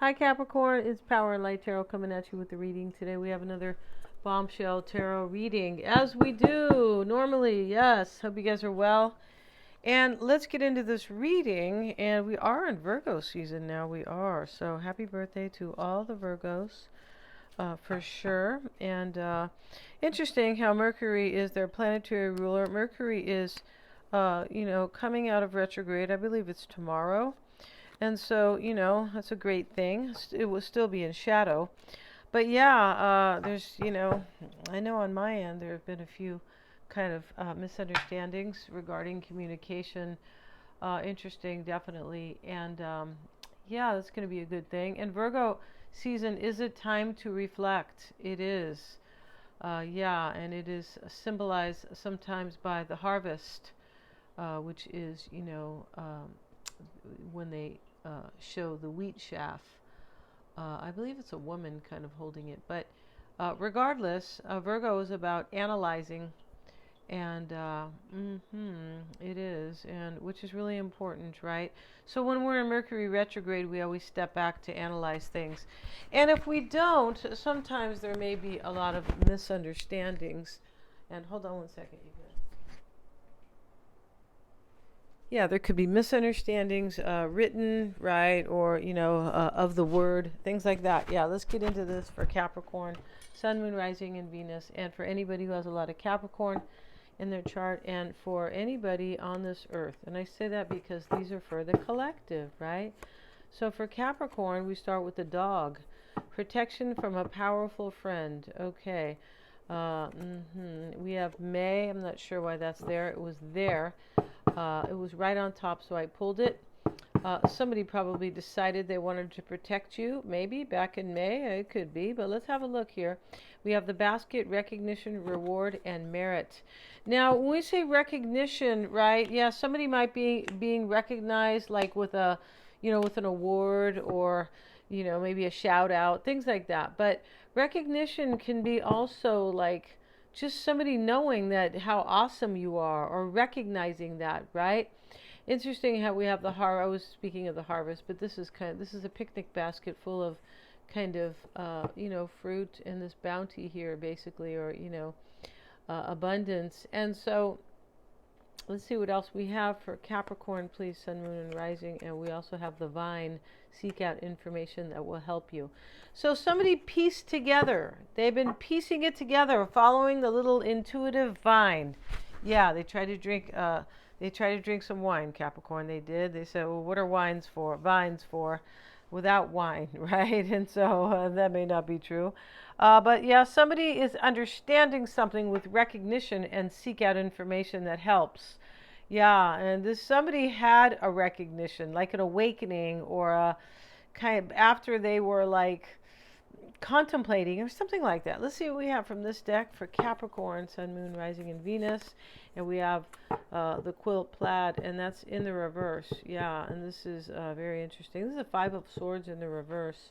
Hi Capricorn, it's Power and Light Tarot coming at you with the reading. Today we have another bombshell tarot reading, as we do normally. Yes, hope you guys are well. And let's get into this reading. And we are in Virgo season now. We are. So happy birthday to all the Virgos, for sure. And interesting how Mercury is their planetary ruler. Mercury is, coming out of retrograde. I believe it's tomorrow. And so, that's a great thing. It will still be in shadow. But yeah, I know on my end there have been a few kind of misunderstandings regarding communication. Interesting, definitely. And yeah, that's going to be a good thing. And Virgo season is a time to reflect. It is. Yeah, and it is symbolized sometimes by the harvest, which is, when they show the wheat chaff. I believe it's a woman kind of holding it. But regardless, Virgo is about analyzing. And it is, and which is really important, right? So when we're in Mercury retrograde, we always step back to analyze things. And if we don't, sometimes there may be a lot of misunderstandings. And hold on one second, you guys. Yeah, there could be misunderstandings written, right, or, of the word, things like that. Yeah, let's get into this for Capricorn, Sun, Moon, Rising, and Venus, and for anybody who has a lot of Capricorn in their chart, and for anybody on this earth. And I say that because these are for the collective, right? So for Capricorn, we start with the dog. Protection from a powerful friend. Okay. We have May. I'm not sure why that's there. It was there. It was right on top, so I pulled it. Somebody probably decided they wanted to protect you, maybe back in May. It could be, but let's have a look here. We have the basket, recognition, reward, and merit. Now, when we say recognition, right? Yeah, somebody might be being recognized, like with with an award, or maybe a shout out, things like that. But recognition can be also like just somebody knowing that how awesome you are, or recognizing that, right? Interesting how we have the I was speaking of the harvest, but this is a picnic basket full of kind of fruit, and this bounty here, basically, or abundance. And so let's see what else we have for Capricorn, please, Sun, Moon, and Rising. And we also have the vine. Seek out information that will help you. So somebody pieced together. They've been piecing it together, following the little intuitive vine. Yeah, they tried to drink. They tried to drink some wine, Capricorn. They did. They said, "Well, what are wines for? Vines for?" Without wine, right? And so that may not be true. But yeah, somebody is understanding something with recognition and seek out information that helps. Yeah, and this somebody had a recognition, like an awakening, or a kind of after they were like contemplating or something like that. Let's see what we have from this deck for Capricorn, Sun, Moon, Rising, and Venus. And we have the quilt plaid, and that's in the reverse. Yeah, and this is very interesting. This is a Five of Swords in the reverse.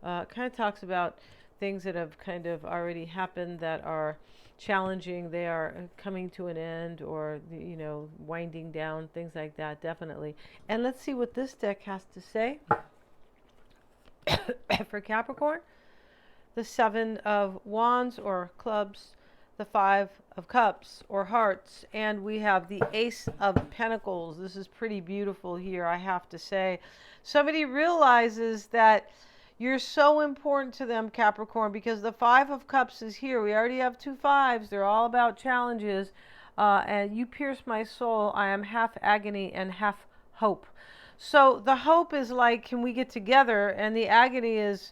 Kind of talks about things that have kind of already happened that are challenging. They are coming to an end, or winding down, things like that, definitely. And let's see what this deck has to say for Capricorn. The Seven of Wands, or clubs, the Five of Cups, or hearts, and we have the Ace of Pentacles. This is pretty beautiful here, I have to say. Somebody realizes that you're so important to them, Capricorn, because the Five of Cups is here. We already have two fives. They're all about challenges. And you pierce my soul. I am half agony and half hope. So the hope is like, can we get together? And the agony is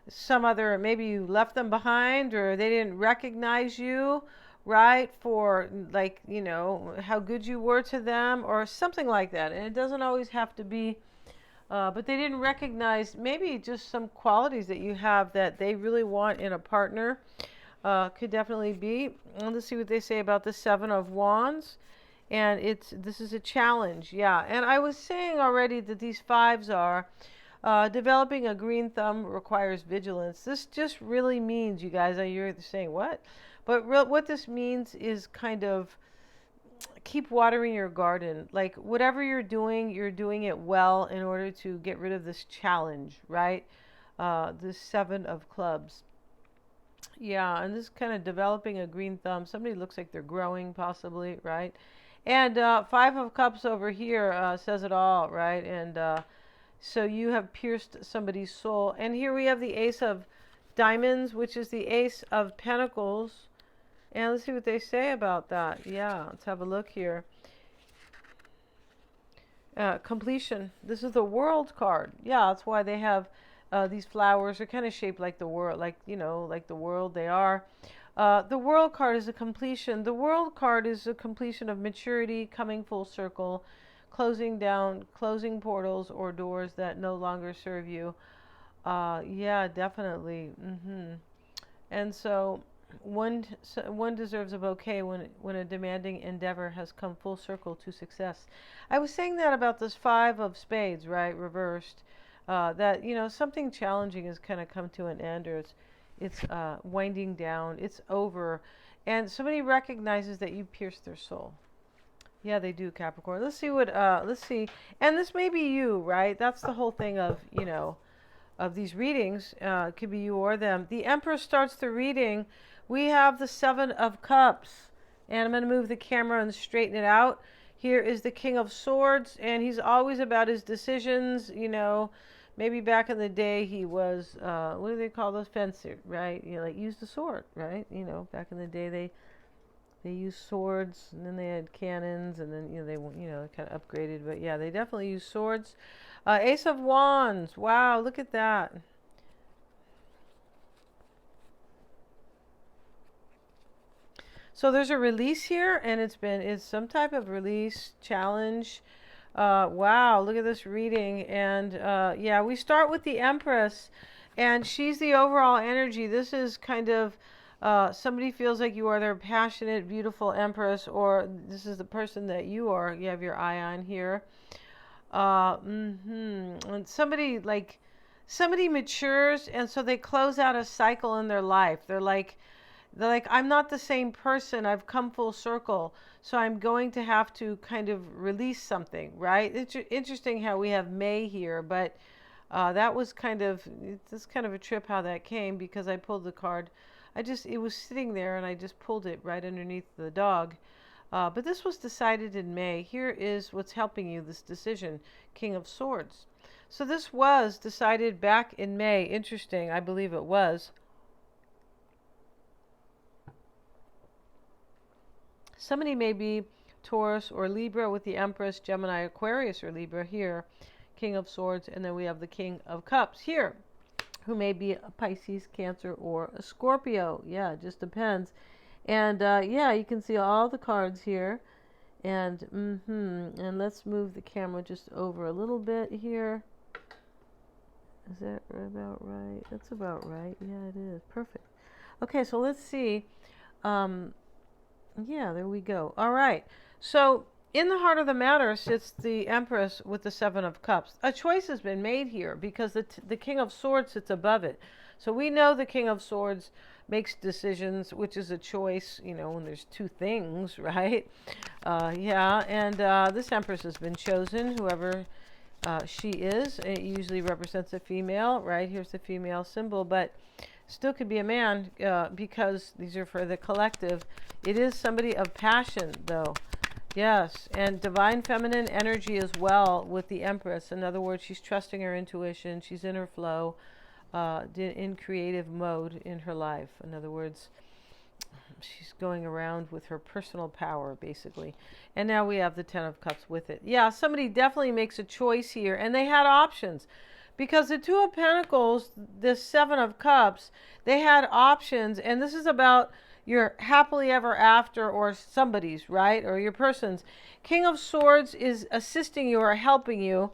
some other, maybe you left them behind, or they didn't recognize you, right, for like how good you were to them, or something like that. And it doesn't always have to be but they didn't recognize maybe just some qualities that you have that they really want in a partner. Could definitely be. Let's see what they say about the Seven of Wands. And this is a challenge. Yeah, and I was saying already that these fives are developing a green thumb requires vigilance. This just really means, you guys, you're saying what? But what this means is kind of keep watering your garden. Like whatever you're doing it well in order to get rid of this challenge, right? This Seven of Clubs. Yeah, and this is kind of developing a green thumb. Somebody looks like they're growing, possibly, right? And Five of Cups over here says it all, right? And so you have pierced somebody's soul. And here we have the Ace of Diamonds, which is the Ace of Pentacles. And let's see what they say about that. Yeah, let's have a look here. Completion. This is the World card. Yeah, that's why they have these flowers. Are kind of shaped like the world, like, you know, like the world they are. The World card is a completion. The World card is a completion of maturity, coming full circle, closing down, closing portals or doors that no longer serve you. Yeah, definitely. And so one deserves a bouquet when a demanding endeavor has come full circle to success. I was saying that about this Five of Spades, right, reversed. That, you know, something challenging has kind of come to an end, or it's winding down. It's over, and somebody recognizes that you pierced their soul. Yeah, they do, Capricorn. Let's see what. Let's see, and this may be you, right? That's the whole thing of, you know, of these readings. It could be you or them. The Empress starts the reading. We have the Seven of Cups. And I'm going to move the camera and straighten it out. Here is the King of Swords. And he's always about his decisions. You know, maybe back in the day he was, what do they call those? Fencer, right? You know, like use the sword, right? You know, back in the day they used swords, and then they had cannons, and then, you know, they kind of upgraded. But yeah, they definitely use swords. Ace of Wands. Wow, look at that. So there's a release here, and it's some type of release challenge. Wow, look at this reading. And yeah, we start with the Empress, and she's the overall energy. This is kind of somebody feels like you are their passionate, beautiful Empress, or this is the person that you are. You have your eye on here. And somebody matures, and so they close out a cycle in their life. They're like, I'm not the same person. I've come full circle. So I'm going to have to kind of release something, right? It's interesting how we have May here, but that was it's kind of a trip how that came, because I pulled the card. It was sitting there and I just pulled it right underneath the dog. But this was decided in May. Here is what's helping you, this decision, King of Swords. So this was decided back in May. Interesting, I believe it was. Somebody may be Taurus or Libra with the Empress, Gemini, Aquarius, or Libra here, King of Swords, and then we have the King of Cups here, who may be a Pisces, Cancer, or a Scorpio. Yeah, it just depends. And yeah, you can see all the cards here. And and let's move the camera just over a little bit here. Is that about right? That's about right. Yeah, it is. Perfect. Okay, so let's see. Yeah, there we go. All right. So in the heart of the matter sits the Empress with the Seven of Cups. A choice has been made here because the King of Swords sits above it. So we know the King of Swords makes decisions, which is a choice, you know, when there's two things, right? Yeah, and this Empress has been chosen, whoever she is. It usually represents a female, right? Here's the female symbol, but still could be a man, because these are for the collective. It is somebody of passion, though. Yes, and divine feminine energy as well with the Empress. In other words, she's trusting her intuition. She's in her flow, in creative mode in her life. In other words, she's going around with her personal power, basically. And now we have the Ten of Cups with it. Yeah, somebody definitely makes a choice here, and they had options. Because the Two of Pentacles, the Seven of Cups, they had options. And this is about your happily ever after, or somebody's, right? Or your person's. King of Swords is assisting you or helping you.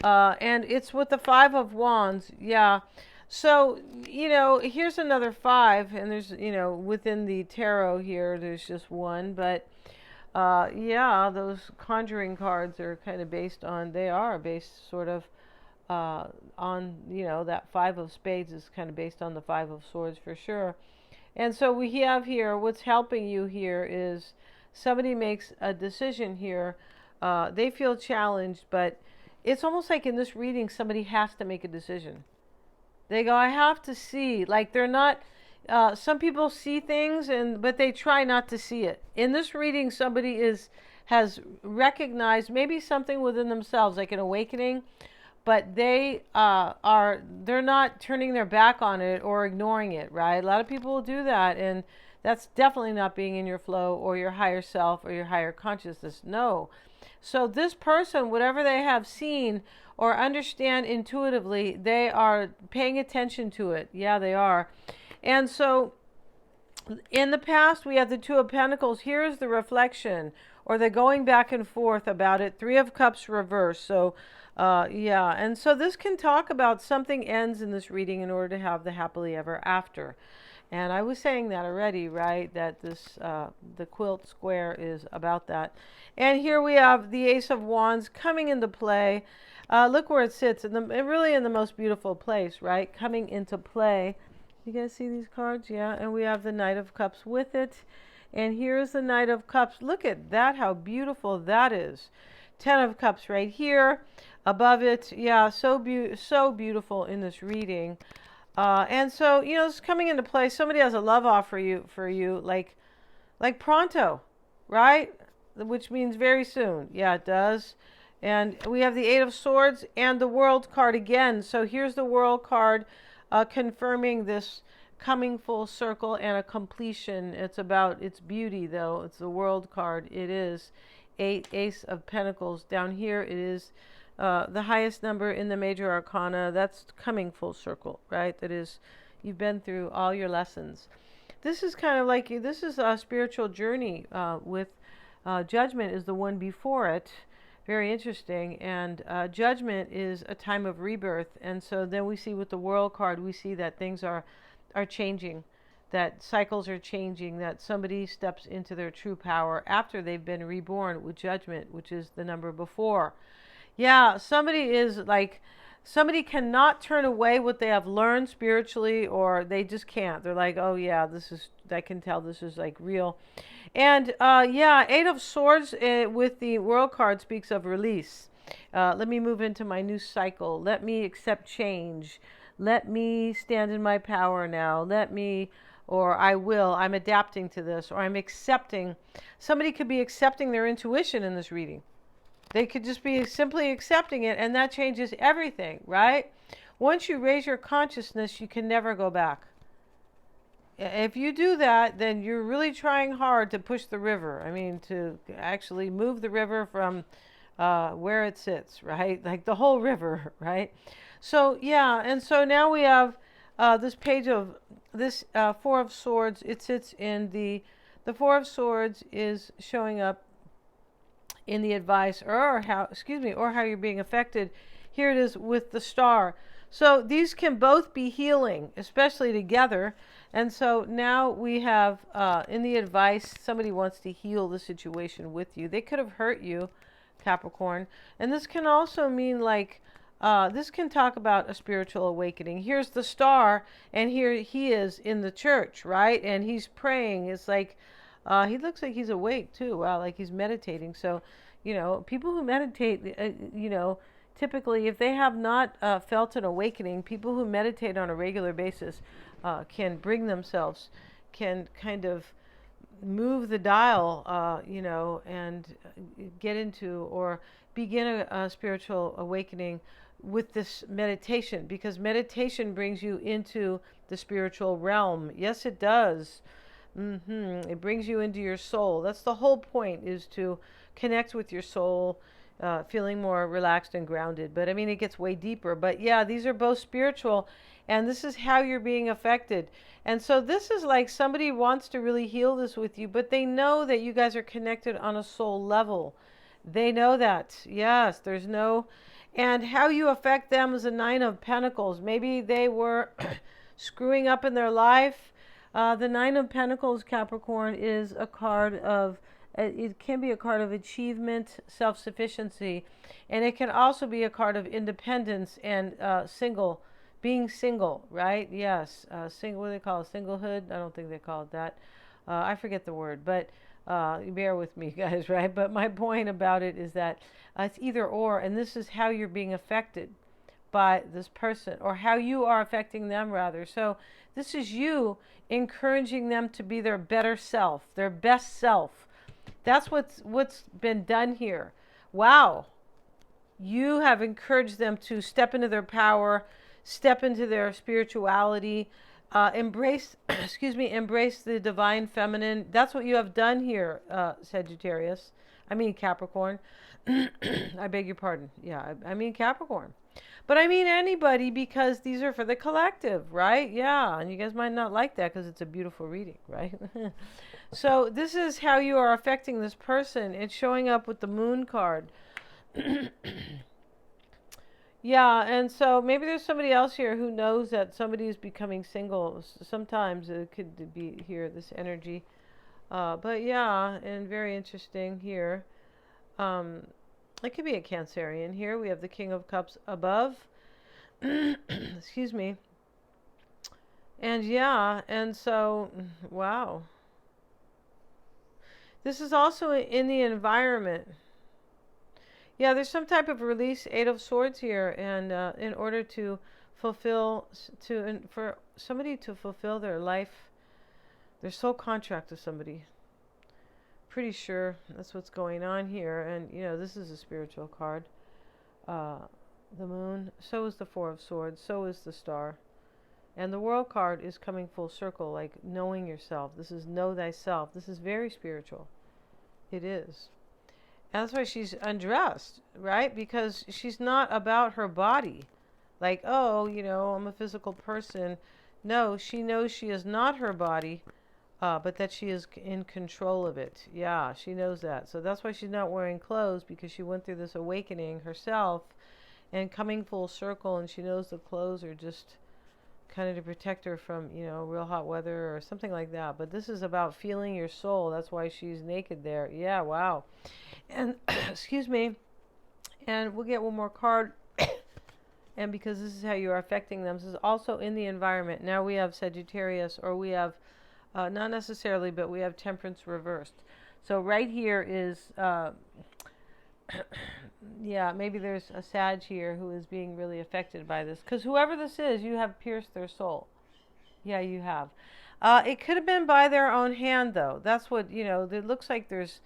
And it's with the Five of Wands. Yeah. So, you know, here's another five. And there's, you know, within the tarot here, there's just one. But, yeah, those conjuring cards are kind of they are based sort of on, you know, that Five of Spades is kind of based on the Five of Swords for sure. And so we have here, what's helping you here is somebody makes a decision here. They feel challenged, but it's almost like in this reading, somebody has to make a decision. They go, I have to see. Like they're not. Some people see things, but they try not to see it. In this reading, somebody has recognized maybe something within themselves, like an awakening, but they're not turning their back on it or ignoring it, right? A lot of people will do that, and that's definitely not being in your flow or your higher self or your higher consciousness. No. So this person, whatever they have seen or understand intuitively, they are paying attention to it. Yeah, they are. And so in the past, we have the Two of Pentacles. Here's the reflection, or the going back and forth about it. Three of Cups reversed. So, yeah. And so this can talk about something ends in this reading in order to have the happily ever after. And I was saying that already, right? That this, the quilt square is about that. And here we have the Ace of Wands coming into play. Look where it sits, really in the most beautiful place, right? Coming into play. You guys see these cards? Yeah. And we have the Knight of Cups with it. And here's the Knight of Cups. Look at that, how beautiful that is. Ten of Cups right here above it. Yeah, so beautiful in this reading. And so, it's coming into play. Somebody has a love offer for you, like pronto, right? Which means very soon. Yeah, it does. And we have the Eight of Swords and the World card again. So here's the World card confirming this coming full circle and a completion. It's about its beauty, though. It's the World card. It is Ace of Pentacles. Down here, it is the highest number in the major arcana. That's coming full circle, right? That is, you've been through all your lessons. This is kind of like, this is a spiritual journey with Judgment is the one before it. Very interesting. And Judgment is a time of rebirth. And so then we see with the World card, we see that things are changing, that cycles are changing, that somebody steps into their true power after they've been reborn with Judgment, which is the number before. Yeah, somebody cannot turn away what they have learned spiritually, or they just can't. They're like, oh yeah, I can tell this is like real. And yeah, Eight of Swords with the World card speaks of release. Let me move into my new cycle. Let me accept change. Let me stand in my power now. Or I will. I'm adapting to this, or I'm accepting. Somebody could be accepting their intuition in this reading. They could just be simply accepting it, and that changes everything, right? Once you raise your consciousness, you can never go back. If you do that, then you're really trying hard to push the river. I mean, to actually move the river from where it sits, right? Like the whole river, right? So, yeah, and so now we have this page of this Four of Swords. It sits in the Four of Swords is showing up in the advice, or how you're being affected. Here it is with the Star. So these can both be healing, especially together. And so now we have in the advice, somebody wants to heal the situation with you. They could have hurt you, Capricorn. And this can also mean like, this can talk about a spiritual awakening. Here's the Star, and here he is in the church, right? And he's praying. It's like, he looks like he's awake too. Wow, like he's meditating. So, people who meditate, typically, if they have not felt an awakening, people who meditate on a regular basis can bring themselves, can kind of move the dial, and get into or begin a spiritual awakening with this meditation, because meditation brings you into the spiritual realm. Yes, it does. It brings you into your soul. That's the whole point, is to connect with your soul, feeling more relaxed and grounded. But I mean, it gets way deeper. But yeah, these are both spiritual, and this is how you're being affected. And so this is like somebody wants to really heal this with you, but they know that you guys are connected on a soul level. They know that. Yes, there's no... And how you affect them is a Nine of Pentacles. Maybe they were screwing up in their life. The Nine of Pentacles, Capricorn, is a card of... It can be a card of achievement, self-sufficiency, and it can also be a card of independence and being single, right? Yes, single. What do they call it? Singlehood? I don't think they call it that. I forget the word, but Bear with me, guys, right? But my point about it is that it's either or, and this is how you're being affected by this person, or how you are affecting them, rather. So this is you encouraging them to be their better self, their best self. That's what's been done here. Wow. You have encouraged them to step into their power, step into their spirituality, embrace, embrace the divine feminine. That's what you have done here, Sagittarius. I mean Capricorn. I beg your pardon. Yeah, I mean Capricorn. But I mean anybody, because these are for the collective, right? Yeah, and you guys might not like that because it's a beautiful reading, right? So this is how you are affecting this person. It's showing up with the Moon card. Yeah, and so maybe there's somebody else here who knows that somebody is becoming single. Sometimes it could be here, this energy. But yeah, and very interesting here. It could be a Cancerian here. We have the King of Cups above. Excuse me. And yeah, and so, wow. This is also in the environment. Yeah, there's some type of release, Eight of Swords here, and in order to fulfill, for somebody to fulfill their life, their soul contract with somebody. Pretty sure that's what's going on here, and you know, this is a spiritual card. The Moon, so is the Four of Swords, so is the Star. And the World card is coming full circle, like knowing yourself. This is know thyself. This is very spiritual. It is. That's why she's undressed, right? Because she's not about her body. Like, oh, you know, I'm a physical person. No, she knows she is not her body, but that she is in control of it. Yeah, she knows that. So that's why she's not wearing clothes, because she went through this awakening herself and coming full circle, and she knows the clothes are just kind of to protect her from, you know, real hot weather or something like that. But this is about feeling your soul. That's why she's naked there. Yeah, wow. And excuse me, and we'll get one more card. And because this is how you are affecting them, this is also in the environment. Now we have Sagittarius, or we have not necessarily, but we have Temperance reversed. So right here is yeah, maybe there's a Sag here who is being really affected by this, because whoever this is, you have pierced their soul. Yeah, you have. It could have been by their own hand, though. That's what, you know, it looks like there's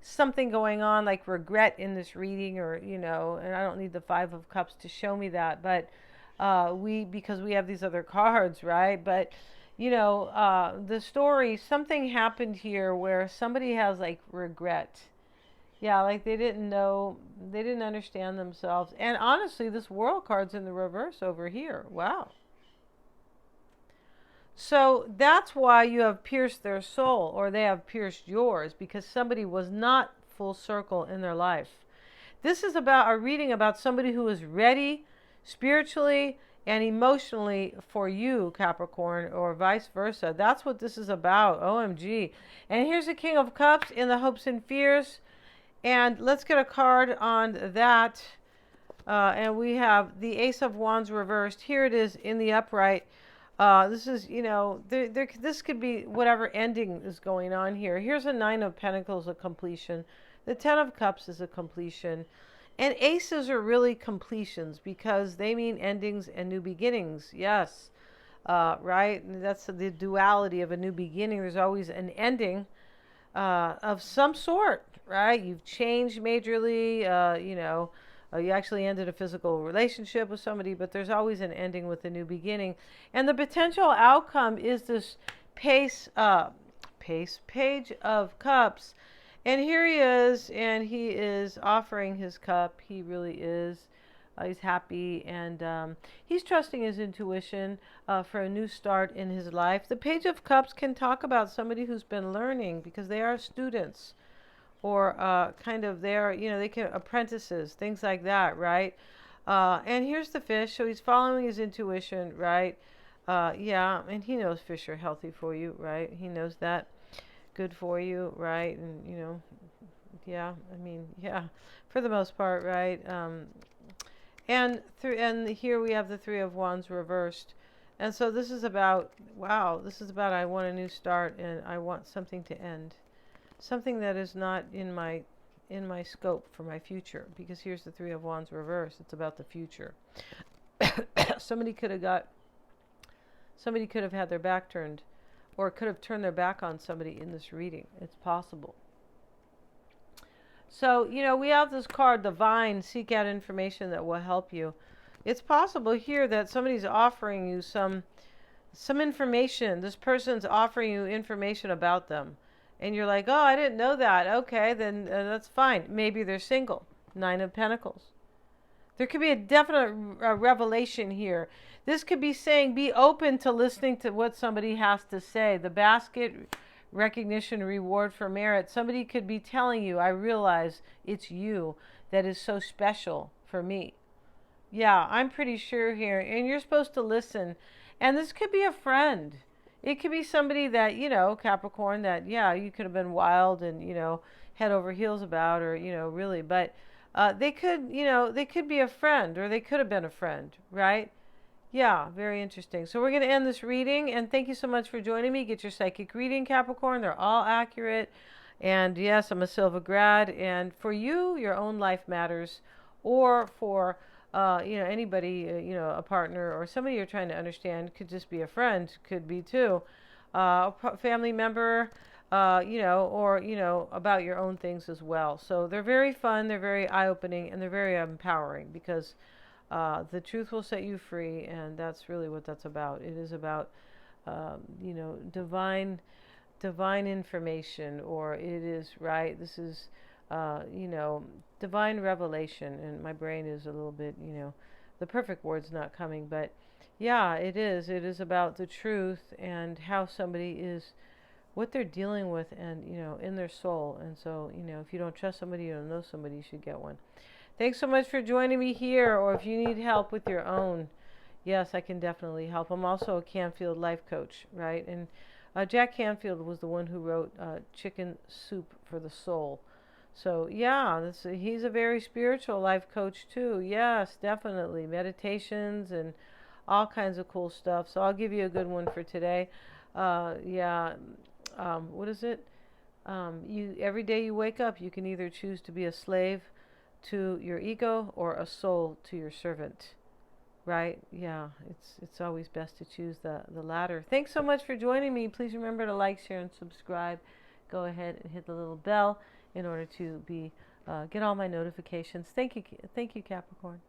something going on, like regret in this reading, or, you know, and I don't need the Five of Cups to show me that, but because we have these other cards, right? But, you know, the story, something happened here where somebody has like regret. Yeah, like they didn't know, they didn't understand themselves. And honestly, this World card's in the reverse over here. Wow. So that's why you have pierced their soul, or they have pierced yours, because somebody was not full circle in their life. This is about a reading about somebody who is ready spiritually and emotionally for you, Capricorn, or vice versa. That's what this is about. OMG. And here's the King of Cups in the hopes and fears. And let's get a card on that. And we have the Ace of Wands reversed. Here it is in the upright. This is, you know, this could be whatever ending is going on here. Here's a Nine of Pentacles, a completion. The Ten of Cups is a completion. And aces are really completions, because they mean endings and new beginnings. Yes, right? That's the duality of a new beginning. There's always an ending of some sort, right? You've changed majorly, you know. You actually ended a physical relationship with somebody, but there's always an ending with a new beginning. And the potential outcome is this Page of Cups. And here he is, and he is offering his cup. He really is. He's happy, and he's trusting his intuition for a new start in his life. The Page of Cups can talk about somebody who's been learning, because they are students. Or kind of there, you know, they can apprentices, things like that, right? And here's the fish. So he's following his intuition, right? Yeah, and he knows fish are healthy for you, right? He knows that. Good for you, right? And, you know, yeah, I mean, yeah, for the most part, right? And here we have the Three of Wands reversed. And so this is about, wow, this is about I want a new start, and I want something to end. something that is not in my scope for my future, because here's the Three of Wands reversed. It's about the future. Somebody could have had their back turned, or could have turned their back on somebody in this reading. It's possible. So, we have this card, Divine, seek out information that will help you. It's possible here that somebody's offering you some information. This person's offering you information about them. And you're like, oh, I didn't know that. Okay, then that's fine. Maybe they're single. Nine of Pentacles. There could be a definite revelation here. This could be saying, be open to listening to what somebody has to say. The basket, recognition, reward for merit. Somebody could be telling you, I realize it's you that is so special for me. Yeah, I'm pretty sure here. And you're supposed to listen. And this could be a friend. It could be somebody that, Capricorn, that, yeah, you could have been wild and, head over heels about, or, really. But they could be a friend, or they could have been a friend, right? Yeah, very interesting. So we're going to end this reading, and thank you so much for joining me. Get your psychic reading, Capricorn. They're all accurate. And yes, I'm a Silva grad. And for you, your own life matters. Or for, anybody, a partner or somebody you're trying to understand. Could just be a friend, could be too. A family member, or, about your own things as well. So they're very fun, they're very eye-opening, and they're very empowering, because the truth will set you free, and that's really what that's about. It is about, divine information, or it is, right, this is, divine revelation. And my brain is a little bit, the perfect word's not coming, but yeah, it is about the truth and how somebody is, what they're dealing with, and, in their soul. And so, if you don't trust somebody, you don't know somebody, you should get one. Thanks so much for joining me here. Or if you need help with your own, yes, I can definitely help. I'm also a Canfield life coach, right? And Jack Canfield was the one who wrote Chicken Soup for the Soul. So yeah, he's a very spiritual life coach too. Yes, definitely. Meditations and all kinds of cool stuff. So I'll give you a good one for today. What is it? Every day you wake up, you can either choose to be a slave to your ego or a soul to your servant. Right? Yeah, it's always best to choose the latter. Thanks so much for joining me. Please remember to like, share, and subscribe. Go ahead and hit the little bell in order to get all my notifications. Thank you, Capricorn.